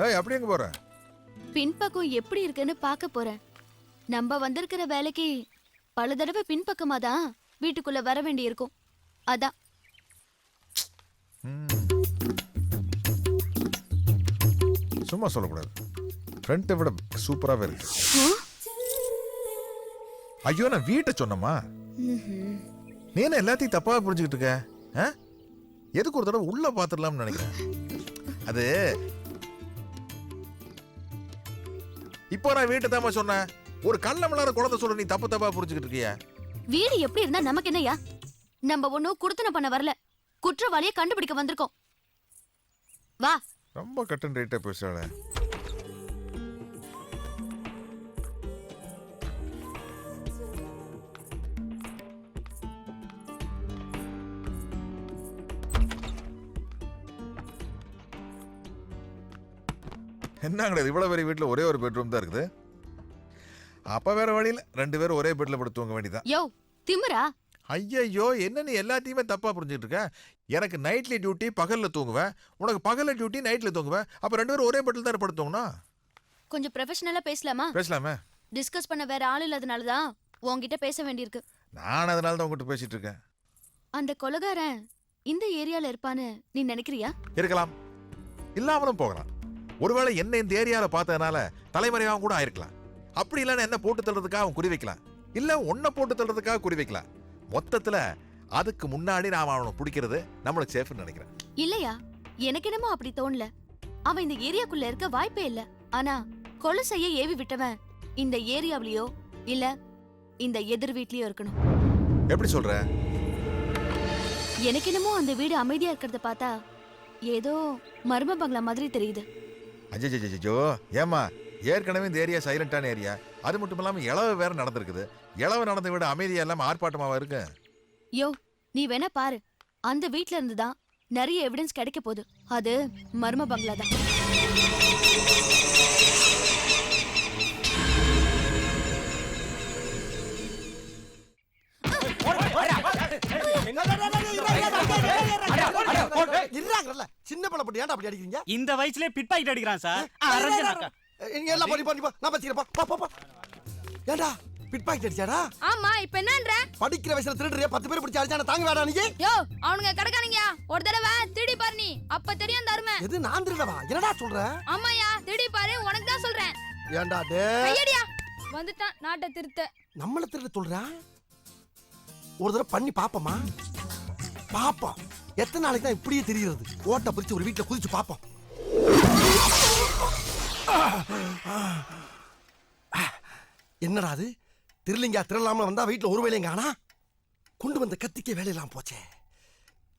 ஏய் அப்படி எங்க போற? பின்பக்கம் எப்படி இருக்குன்னு பார்க்க போறேன். நம்ம வந்திருக்கிற வேலைக்கு பல தடவை பின்பக்கமா தான் வீட்டுக்குள்ள வர வேண்டி இருக்கும். அதான். சும்மா சொல்லக்கூடாது. ஃப்ரண்ட்டை விட சூப்பராகவே இருக்கு. ஐயோ நான் வீட்டை சொன்னமா? நீ என்ன எல்லாத்தையும் தப்பாக புரிஞ்சுக்கிட்டு இருக்க? எதுக்கு ஒரு தடவை உள்ள பார்த்துடலாம்னு நினைக்கிறேன். அது இப்போ நான் வீட்டை தாமா சொன்னேன். ஒரு கல்ல மலர குழந்தை சொல்ற நீ தப்பா புரிஞ்சுக்கிட்டு இருக்கியா? வீடு எப்படி இருந்தா நமக்கு என்னையா? நம்ம ஒன்னும் குடுத்தன பண்ண வரல, குற்றவாளியை கண்டுபிடிக்க வந்திருக்கோம். வா. ரொம்ப கட்டன் ரேட்டா பேசுறாளே. என்னங்கடா இவ்வளவு பெரிய வீட்டுல ஒரே ஒரு பெட்ரூம் தான் இருக்குது. அப்ப வேற வழியில 2 பேரும் ஒரே பெட்ல படுத்து தூங்க வேண்டியதான். யோ திமிரா? ஐயோ என்ன நீ எல்லாத்தையுமே தப்பா புரிஞ்சுட்டு இருக்க. எனக்கு நைட்ல டியூட்டி, பகல்ல தூங்குவேன். உனக்கு பகல்ல டியூட்டி, நைட்ல தூங்குவேன். அப்ப 2 பேரும் ஒரே பெட்ல தான் படுத்துங்கணும். கொஞ்சம் ப்ரொஃபஷனலா பேசலாமா? பேசலாமே. டிஸ்கஸ் பண்ண வேற ஆள் இல்லாதனால தான் உன்கிட்ட பேச வேண்டியிருக்கு. நான் அதனால தான் உங்ககிட்ட பேசிட்டு இருக்கேன். அந்த கொலைகாரன் இந்த ஏரியால இருப்பான்னு நீ நினைக்கிறியா? இருக்கலாம், இல்லாமலும் போகலாம். ஒருவேளை என்ன இந்த ஏரியால பார்த்ததுனால தலைமறைவாகவும் கூட ஆயிருக்கலாம். அப்படி இல்லைன்னா என்ன போட்டு தள்ளுறதுக்காக அவன் குறி வைக்கலாம், இல்ல உன்னை போட்டு தள்ளுறதுக்காக குறி வைக்கலாம். மொத்தத்துல அதுக்கு முன்னாடி நாம அவனை பிடிக்கிறது நம்மளுக்கு சேஃப்னு நினைக்கிறேன். இல்லையா, எனக்கு என்னமோ அப்படி தோணல. அவன் இந்த ஏரியாக்குள்ள இருக்க வாய்ப்பே இல்ல. ஆனா கொலை செய்ய ஏவி விட்டவன் இந்த ஏரியாவிலயோ இல்ல இந்த எதிர் வீட்லயோ இருக்கணும். எப்படி சொல்ற? எனக்கு என்னமோ அந்த வீடு அமைதியா இருக்கிறத பார்த்தா ஏதோ மர்ம பங்களா மாதிரி தெரியுது. அஜய்ஜோ ஏமா, ஏற்கனவே இந்த ஏரியா சைலண்டான ஏரியா. அது மட்டும் இல்லாம இளவு வேற நடந்திருக்குது. இளவு நடந்த விட அமைதியா இல்லாம ஆர்ப்பாட்டமாவா இருக்கு? யோ நீ வேணா பாரு, அந்த வீட்ல இருந்து தான் நிறைய எவிடன்ஸ் கிடைக்க போகுது. அது மர்ம பங்களா தான். சின்ன பழம் போட்டு ஏன்டா அப்படி அடிக்கிறீங்க? இந்த வயசுலயே பிட் பாக்கெட் அடிக்கிறான் சார். நீங்க எல்லாம் போடி போடி நான் பச்சிரப்பா. பா பா பா. ஏன்டா பிட் பாக்கெட் அடிச்சாடா? ஆமா இப்போ என்னன்ற? படிக்கிற வயசுல திருடுறிய 10 பேர் பிடிச்சு அடிச்சானே தாங்க வேடா நீ? யோ அவனுங்க கடக்காரங்க ஒரு தடவை திருடி பாரு நீ, அப்ப தெரியும் தருமை. எது நான் திருடவா? என்னடா சொல்ற? ஆமாயா திருடி பாரு, உனக்கு தான் சொல்றேன். ஏன்டா டேய்? ஐயடியா வந்துட்டான் நாட்டை திருத்த. நம்மள திருட சொல்றா? ஒரு தடவை பண்ணி பாப்போமா? பாப்போம். எத்தனை நாளைக்கு தான் இப்படியே தெரியுறது? ஓட்ட பிரிச்சு ஒரு வீட்டுல குதிச்சு பாப்போம். என்னடா அது? திருலிங்கா திருடலாம வந்தா வீட்டுல ஒரு வேலையும் காணா. கொண்டு வந்த கத்திக்க வேலையெல்லாம் போச்சே.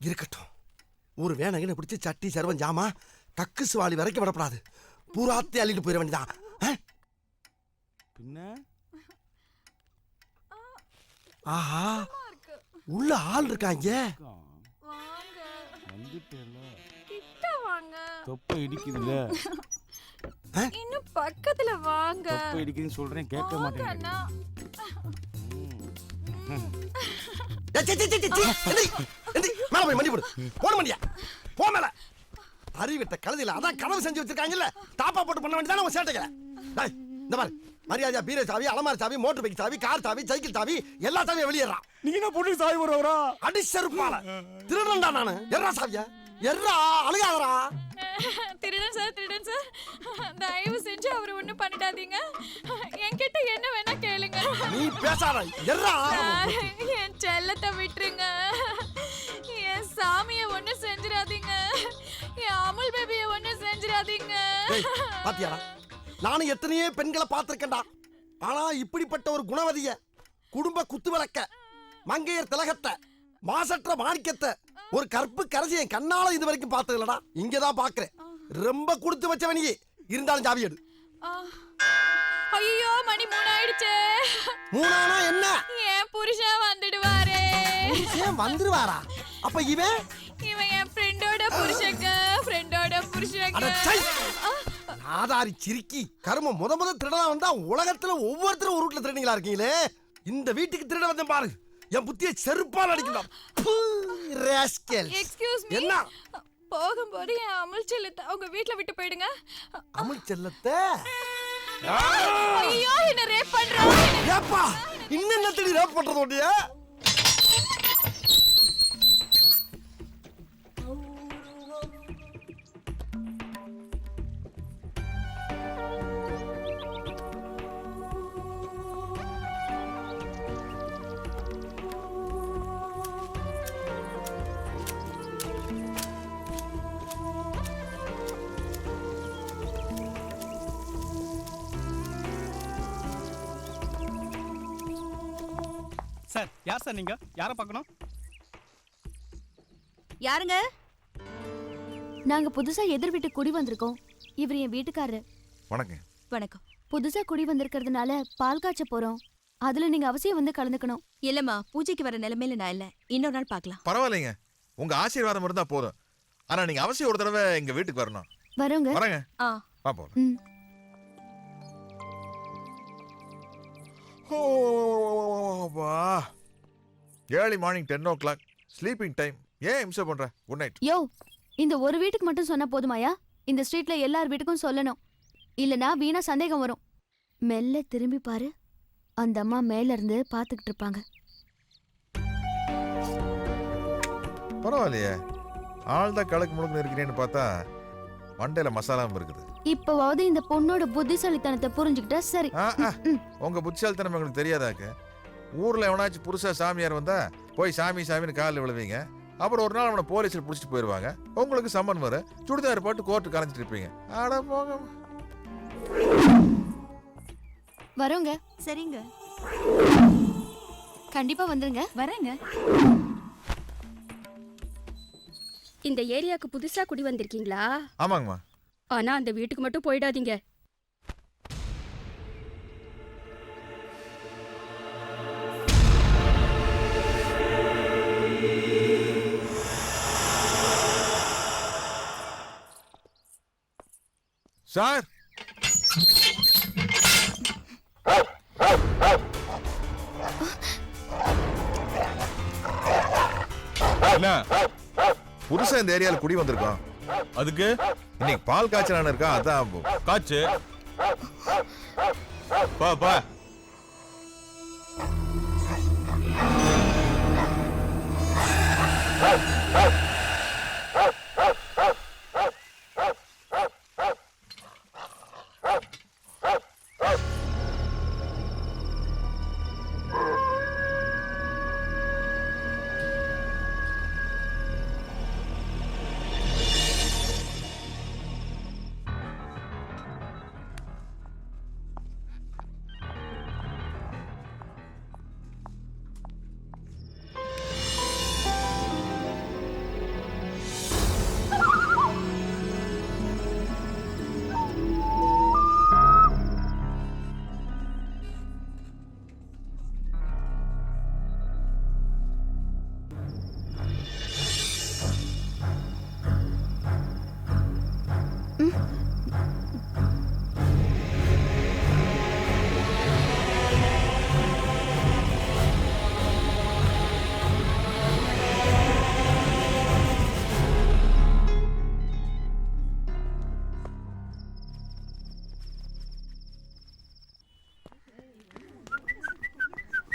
இருக்கட்டும், ஒரு வேணங்கன்னு பிடிச்சி சட்டி சர்வம் ஜாமா கக்கு சுவாலி வரைக்கும் விடப்படாது. பூராத்தை அள்ளிட்டு போயிட வேண்டியதான். பின்ன ஆஹா, உள்ள ஆள் இருக்காங்க. தொப்பை இடிக்குதுல, இன்னும் பக்கத்துல வாங்க. தொப்பை இடிக்குதுன்னு சொல்றேன், கேட்க மாட்டேன். மேல போய் மணி போடு. போன மணியா போ மேல. அறிவிட்ட கழுதில அதான் கனவு செஞ்சு வச்சிருக்காங்கல்ல, தாப்பா போட்டு பண்ண வேண்டியதான உன் சேட்டைகளை. இந்த மாதிரி மரியாதையா பீரோ சாவி, அலமாரி சாவி, மோட்டர் பைக் சாவி, கார் சாவி, சைக்கிள் சாவி, எல்லா சாவியும் வெளியேறான். நீங்க என்ன போட்டு சாவி வருவரா? அடிச்சருப்பால திருடன்டா நானு. எர்ரா சாவியா எர்ரா, அழுகாதரா. திருடன் சார், திருடன் சார், தயவு செஞ்சு அவரை ஒண்ணும் பண்ணிடாதீங்க. என்கிட்ட என்ன வேணா கேளுங்க. நீ பேசாத எர்ரா. என் செல்லத்தை விட்டுருங்க. என் சாமியை ஒண்ணு செஞ்சிடாதீங்க. என் அமுல் பேபியை ஒண்ணு செஞ்சிடாதீங்க. பாத்தியாடா, நானும் எத்தனையோ பெண்களை பார்த்திருக்கேன்டா. ஆனா இப்படிப்பட்ட ஒரு குணவதிய, குடும்ப குத்து விளக்க, மங்கையர் திலகத்தை, மாசற்ற மாணிக்கத்தை, ஒரு கற்பு கரசி என் கண்ணால இது வரைக்கும் பார்த்தது இல்லடா. இங்கதான் பாக்குறேன். ரொம்ப கொடுத்து வச்சவன் நீ. இருந்தாலும் ஜாவி எடு. ஐயோ மணி 3 ஆயிடுச்சே. 3 ஆனா என்ன? என் புருஷன் வந்துடுவாரே. புருஷன் வந்துருவாரா? அப்ப இவன் என் ஃப்ரெண்டோட புருஷங்க, ஃப்ரெண்டோட புருஷங்க. ஆதாரி சிரிக்கி கரும முத திருடா வந்தா உலகத்துல ஒவ்வொருத்தரும் ஒரு வீட்டுல திருடீங்களா இருக்கீங்களே. இந்த வீட்டுக்கு திருட வந்தேன் பாரு, என் புத்தியை செருப்பால் அடிக்கலாம். Excuse me. என்ன போகும்போது என் அமுல் செல்லத்தை அவங்க வீட்ல விட்டு போயிடுங்க. அமுல் செல்லத்தை ஐயோ என்ன ரேப் பண்றாங்க. ஏப்பா இன்னும் தேடி ரேப் பண்றது ஒட்டிய சார் யார் சார் நீங்க யாரை பார்க்கணும்? யாருங்க? நாங்க புதுசா எதிர் வீட்டு குடி வந்திருக்கோம். இவர் என் வீட்டுக்காரரு. வணக்கம். வணக்கம். புதுசா குடி வந்திருக்கிறதுனால பால் காய்ச்ச போறோம். அதுல நீங்க அவசியம் வந்து கலந்துக்கணும். இல்லம்மா, பூஜைக்கு வர நிலைமையில நான் இல்ல. இன்னொரு நாள் பார்க்கலாம். பரவாயில்லைங்க, உங்க ஆசீர்வாதம் இருந்தா போதும். ஆனா நீங்க அவசியம் ஒரு தடவை எங்க வீட்டுக்கு வரணும். வரோங்க. வரேங்க. பாப்போம். Early morning 10 o'clock sleeping time. ஏன் இம்சை பண்ற? Good night. யோ, இந்த ஒரு வீட்டுக்கு மட்டும் சொன்னா போதுமாயா? இந்த ஸ்ட்ரீட்ல எல்லார் வீட்டுக்கும் சொல்லணும். இல்லனா வீணா சந்தேகம் வரும். மெல்ல திரும்பி பாரு. அந்த அம்மா மேல இருந்து பாத்துக்கிட்டு இருப்பாங்க. பரவாயில்லையே, ஆள் தான் கலக்கு முழுக்க இருக்கிறேன்னு பார்த்தா மண்டையில மசாலாவும் இருக்குது. இப்பவாவது இந்த பொண்ணோட புத்திசாலித்தனத்தை புரிஞ்சுக்கிட்டா சரி. உங்க புத்திசாலித்தனம் எங்களுக்கு தெரியாதாக்க? ஊர்ல எவனாச்சும் புருஷா சாமியார் வந்தா போய் சாமி சாமின்னு காலில் விழுவீங்க. அப்புறம் ஒரு நாள் அவனை போலீஸில் பிடிச்சிட்டு போயிடுவாங்க. உங்களுக்கு சம்மன் வர சுடிதார் போட்டு கோர்ட்டு கரைஞ்சிட்டு இருப்பீங்க. ஆட போங்க. வரோங்க. சரிங்க, கண்டிப்பா வந்துருங்க. வரேங்க. இந்த ஏரியாக்கு புதுசா குடி வந்திருக்கீங்களா? ஆமாங்கம்மா. ஆனா அந்த வீட்டுக்கு மட்டும் போயிடாதீங்க. சார், என்ன புதுசா இந்த ஏரியால குடி வந்திருக்கோம். அதுக்கு இன்னைக்கு பால் காய்ச்சலான இருக்கா, அதான். காச்சு பா பா.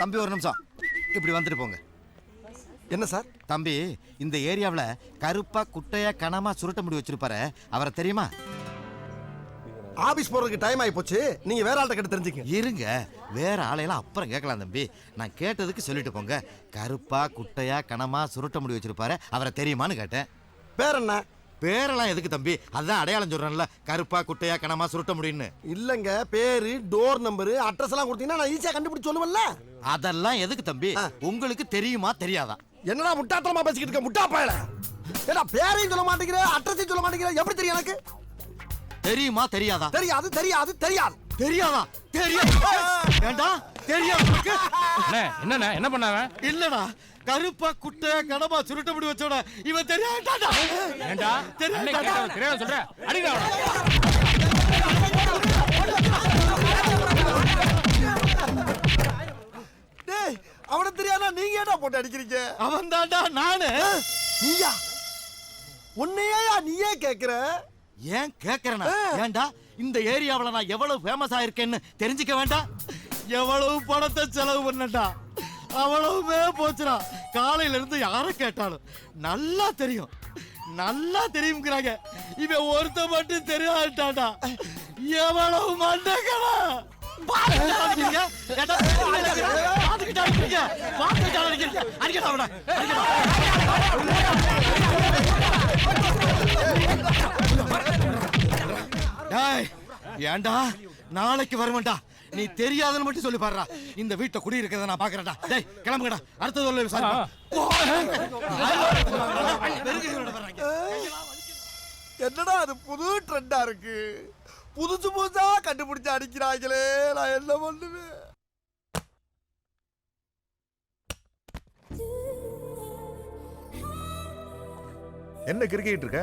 தம்பி ஒரு நிமிஷம் இப்படி வந்துட்டு போங்க. என்ன சார்? தம்பி, இந்த ஏரியாவில் கருப்பா குட்டையா கனமா சுருட்ட முடி வச்சிருப்பாரு, அவரை தெரியுமா? ஆபீஸ் போறதுக்கு டைம் ஆகி போச்சு. நீங்க வேற ஆள்கிட்ட கேட்டு தெரிஞ்சுக்க. இருங்க, வேற ஆளையெல்லாம் அப்புறம் கேட்கலாம் தம்பி. நான் கேட்டதுக்கு சொல்லிட்டு போங்க. கருப்பா குட்டையா கனமா சுருட்ட முடி வச்சிருப்பாரு, அவரை தெரியுமான்னு கேட்டேன். பேர் என்ன? பேரெல்லாம் எதுக்கு தம்பி? அதுதான் அடையாளம் சொல்றேன்ல, கருப்பா குட்டையா கனமா சுருட்ட முடின்னு. இல்லங்க, பேரு, டோர் நம்பரு, அட்ரஸ் எல்லாம் கொடுத்தீங்கன்னா நான் ஈஸியா கண்டுபிடிச்சு சொல்லுவேன்ல. அதெல்லாம் எதுக்கு தம்பி? உங்களுக்கு தெரியுமா தெரியாதா? என்னடா முட்டாத்தனமா பேசிக்கிட்டு இருக்க முட்டா பயல? ஏடா பேரையும் சொல்ல மாட்டேங்கிற, அட்ரஸையும் சொல்ல மாட்டேங்கிற, எப்படி தெரியும் எனக்கு? தெரியுமா தெரியாதா? தெரியாது தெரியாது தெரியாது. தெரியாதா? தெரியாது. ஏண்டா தெரியாது? என்ன என்ன பண்ணாங்க? இல்லடா, கருப்பா குட்டையா கனமா சுருட்ட முடி வச்சோட இவன் தெரியாதாடா. ஏண்டா தெரியாத சொல்ற? அடிடா. டேய், அவன தெரியாதா? நீங்க ஏடா போட்டு அடிக்கிறீங்க? அவன் தான்டா நானு. நீயா? உன்னையா நீயே கேக்குற? ஏன் கேக்குறேனா? ஏன்டா இந்த ஏரியாவுல நான் எவ்வளவு ஃபேமஸ் ஆயிருக்கேன்னு தெரிஞ்சுக்க வேண்டாம்? எவ்வளவு பணத்தை செலவு பண்ணட்டா, அவ்வளவுமே போச்சுடா. காலையில இருந்து யாரை கேட்டாலும் நல்லா தெரியும் நல்லா தெரியுங்கிறாங்க. இவன் ஒருத்த மட்டும் தெரியாட்டாடா. எவ்வளவு மண்டகடா. ஏண்டா நாளைக்கு வருவேன்டா. நீ தெரியாதுன்னு மட்டும் சொல்லி பாருடா. இந்த வீட்டை குடி இருக்கிறத நான் பாக்குறேன்டா. டேய் கிளம்புங்கடா. அடுத்தது உள்ள விசாரிப்போம். என்னடா அது புது ட்ரெண்டா இருக்கு. புதுசு புதுசா கண்டுபிடிச்சு அடிக்கிறாங்களே. நான் என்ன பண்ணுவேன்? என்ன கிரிக்கெட் இருக்க?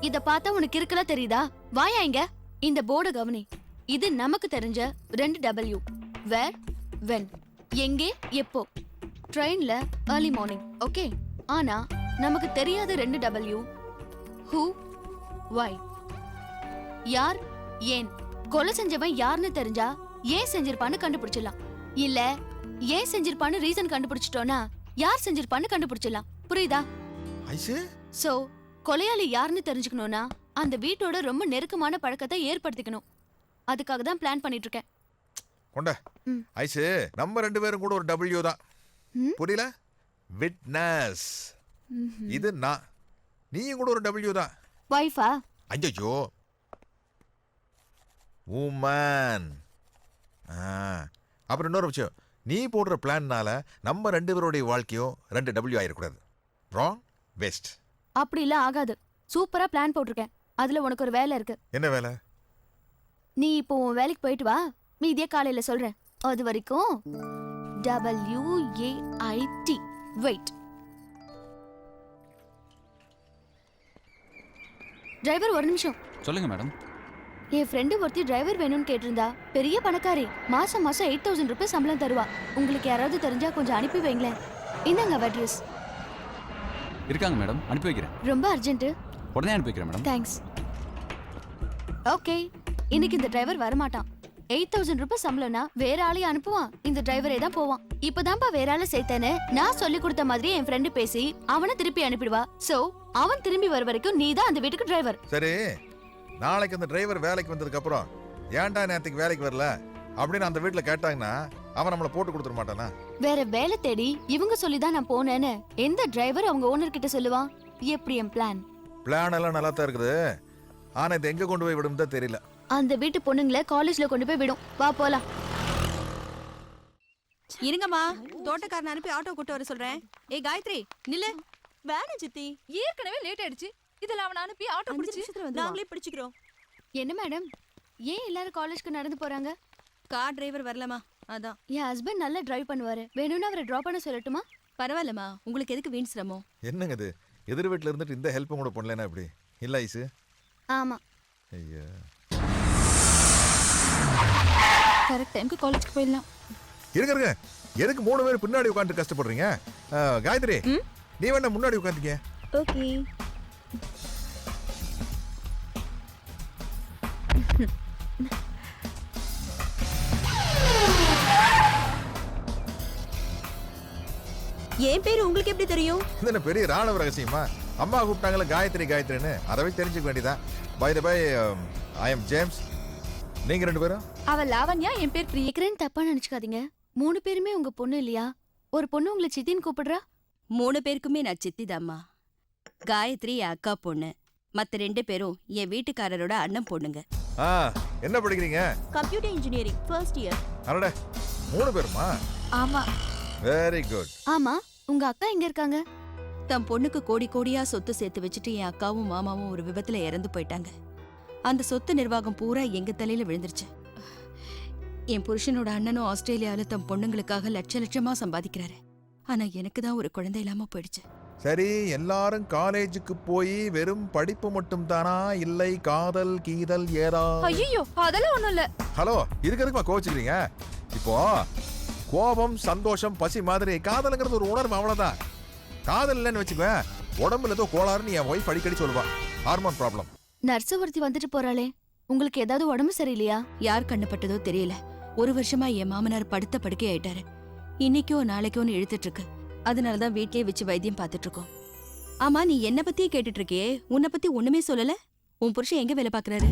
இத பார்த்தா உனக்கு இருக்கல தெரியுதா? வாயா இங்க. இந்த போர்டு கவனி. இது நமக்கு தெரிஞ்ச 2W. வேர், வென், எங்கே, எப்போ. ட்ரெயின்ல early மார்னிங், ஓகே. ஆனா நமக்கு தெரியாத 2W. who, why. யார், ஏன். கொலை செஞ்சவன் யாருன்னு தெரிஞ்சா ஏன் செஞ்சிருப்பான்னு கண்டுபிடிச்சிடலாம். இல்ல ஏன் செஞ்சிருப்பான்னு ரீசன் கண்டுபிடிச்சிட்டோம்னா யார் செஞ்சிருப்பான்னு கண்டுபிடிச்சிடலாம். புரியுதா? ஐசு, சோ கொலையாளி யாருன்னு தெரிஞ்சுக்கணும்னா அந்த வீட்டோட ரொம்ப நெருக்கமான பழக்கத்தை ஏற்படுத்திக்கணும். அதுக்காக தான் பிளான் பண்ணிட்டு இருக்கேன். கொண்ட ஐசு, நம்ம 2 பேரும் கூட ஒரு W தான். புரியல? விட்னஸ். இது நான். நீயும் கூட ஒரு W தான். வைஃபா? ஐயோ, உமன். அப்புறம் இன்னொரு விஷயம், நீ போடுற பிளான்னால நம்ம 2 பேருடைய வாழ்க்கையும் 2W ஆயிடக்கூடாது. Wrong, best. அப்படிலாம் ஆகாது. சூப்பரா பிளான் போட்டிருக்கேன். அதுல உனக்கு ஒரு வேலை இருக்கு. என்ன வேலை? நீ இப்போ உன் வேலைக்கு போயிட்டு வா. மீதியே காலையில சொல்றேன். அது வரைக்கும் WAIT. வெயிட். டிரைவர் ஒரு நிமிஷம். சொல்லுங்க மேடம். என் ஃப்ரெண்டு ஒருத்தி டிரைவர் வேணும்னு கேட்டிருந்தா. பெரிய பணக்காரி. மாசம் மாசம் 8000 ரூபாய் சம்பளம் தருவா. உங்களுக்கு யாராவது தெரிஞ்சா கொஞ்சம் அனுப்பி வைங்களேன். இந்தாங்க அட்ரஸ். இருக்காங்க மேடம், அனுப்பி வைக்கிறேன். ரொம்ப அர்ஜென்ட். உடனே அனுப்பி வைக்கிறேன் மேடம். தேங்க்ஸ். ஓகே, இன்னைக்கு இந்த டிரைவர் வரமாட்டான். 8000 ரூபாய் சம்பளம்னா வேற ஆளையும் அனுப்புவான். இந்த டிரைவரே தான் போவான். இப்பதான்ப்பா வேற ஆளை சேர்த்தேன்னு நான் சொல்லி கொடுத்த மாதிரி என் ஃப்ரெண்டு பேசி அவனை திருப்பி அனுப்பிடுவா. சோ அவன் திரும்பி வர வரைக்கும் நீ தான் அந்த வீட்டுக்கு டிரைவர். சரி, நாளைக்கு அந்த டிரைவர் வேலைக்கு வந்ததுக்கு அப்புறம் ஏன்டா நேத்துக்கு வேலைக்கு வரல அப்படின்னு அந்த வீட்டுல கேட்டாங்கன்னா அவன் நம்மள போட்டு கொடுத்துட மாட்டானா? வேற வேலை தேடி இவங்க சொல்லிதான் நான் போனேன்னு எந்த டிரைவர் அவங்க ஓனர் கிட்ட சொல்லுவான்? எப்படி என் பிளான்? பிளான் எல்லாம் நல்லா தான் இருக்குது. ஆனா இது எங்க கொண்டு போய் விடும் தான் தெரியல. அந்த வீட்டு பொண்ணுங்களை காலேஜ்ல கொண்டு போய் விடும். வா போலாம். இருங்கம்மா, தோட்டக்காரன் அனுப்பி ஆட்டோ கூட்டு வர சொல்றேன். ஏய் காயத்ரி, நில்லு. வேணாம் சித்தி, ஏற்கனவே லேட் ஆயிடுச்சு. இதுல அவனை அனுப்பி ஆட்டோ பிடிச்சி நாங்களே பிடிச்சுக்கிறோம். என்ன மேடம், ஏன் எல்லாரும் காலேஜ்க்கு நடந்து போறாங்க? கார் டிரைவர் வரலமா, அதான். என் ஹஸ்பண்ட் நல்லா டிரைவ் பண்ணுவாரு. வேணும்னா அவரை டிராப் பண்ண சொல்லட்டுமா? பரவாயில்லம்மா, உங்களுக்கு எதுக்கு வீண் சிரமம்? என்னங்க இது, எதிர் வீட்டுல இருந்துட்டு இந்த ஹெல்ப்பும் கூட பண்ணலனா எப்படி? இல்ல ஐசு? ஆமா. ஐயா, கரெக்ட் டைம்க்கு காலேஜ்க்கு போயிடலாம். இருங்க, எதுக்கு 3 பேர் பின்னாடி உட்கார்ந்து கஷ்டப்படுறீங்க? காயத்ரி, நீ வேணா முன்னாடி உட்காந்துக்க. ஓகே. என் பேரு உங்களுக்கு எப்படி தெரியும்? இது என்ன பெரிய ராணுவ ரகசியமா? அம்மா கூப்பிட்டாங்களே காயத்ரின்னு, அதவே தெரிஞ்சுக்க வேண்டியதான். By the by, I am James. நீங்க 2 பேரும்? அவ லாவண்யா, என் பேர் பிரியா. கேக்குறேன்னு தப்பா நினைச்சுக்காதீங்க. 3 பேருமே உங்க பொண்ணு இல்லையா? ஒரு பொண்ணு உங்களை சித்தின்னு கூப்பிடுறா. 3 பேருக்குமே நான் சித்திதாம்மா. காயத்ரி என் அக்கா பொண்ணு. மத்த 2 பேரும் என் வீட்டுக்காரரோட அண்ணன் பொண்ணுங்க. என்ன படிக்கிறீங்க? Computer engineering first year. அடடே, 3 பேருமா? ஆமா. Very good. ஆமா, உங்க அக்கா எங்க இருக்காங்க? தம் பொண்ணுக்கு கோடி கோடியா சொத்து சேர்த்து வச்சுட்டு என் அக்காவும் மாமாவும் ஒரு விபத்துல இறந்து போயிட்டாங்க. அந்த சொத்து நிர்வாகம் பூரா எங்க தலையில விழுந்துருச்சு. என் புருஷனோட அண்ணனும் ஆஸ்திரேலியாவில தம் பொண்ணுங்களுக்காக லட்சமா சம்பாதிக்கிறாரு. ஆனா எனக்கு தான் ஒரு குழந்தை இல்லாம போயிடுச்சு. சரி, எல்லாரும் காலேஜுக்கு போய் வெறும் படிப்பு மட்டும் தானா, இல்லை காதல் கீதல் ஏதா? ஐயோ, அதெல்லாம் ஒண்ணும் இல்ல. ஹலோ, இதுக்கு கோச்சுக்கிறீங்க? இப்போ கோபம், சந்தோஷம், பசி மாதிரி காதலுங்கிறது ஒரு உணர்வு, அவ்வளவுதான். காதல் இல்லைன்னு வச்சுக்குவேன், உடம்புல ஏதோ கோளாறுன்னு என் ஒய்ஃப் அடிக்கடி சொல்லுவா. Hormone problem. நர்ஸ் ஒருத்தி வந்துட்டு போறாளே, உங்களுக்கு ஏதாவது உடம்பு சரியில்லையா? யார் கண்ணப்பட்டதோ தெரியல. 1 வருஷமா என் மாமனார் படுத்த படுக்கை ஆயிட்டாரு. இன்னைக்கோ நாளைக்கோன்னு இழுத்துட்டு இருக்கு. அதனாலதான் வீட்லயே வச்சு வைத்தியம் பார்த்துட்டு இருக்கோம். ஆமா, நீ என்ன பத்தியே கேட்டுட்டு இருக்கியே, உன்னை பத்தி ஒண்ணுமே சொல்லல. உன் புருஷன் எங்க வேலை பாக்குறாரு?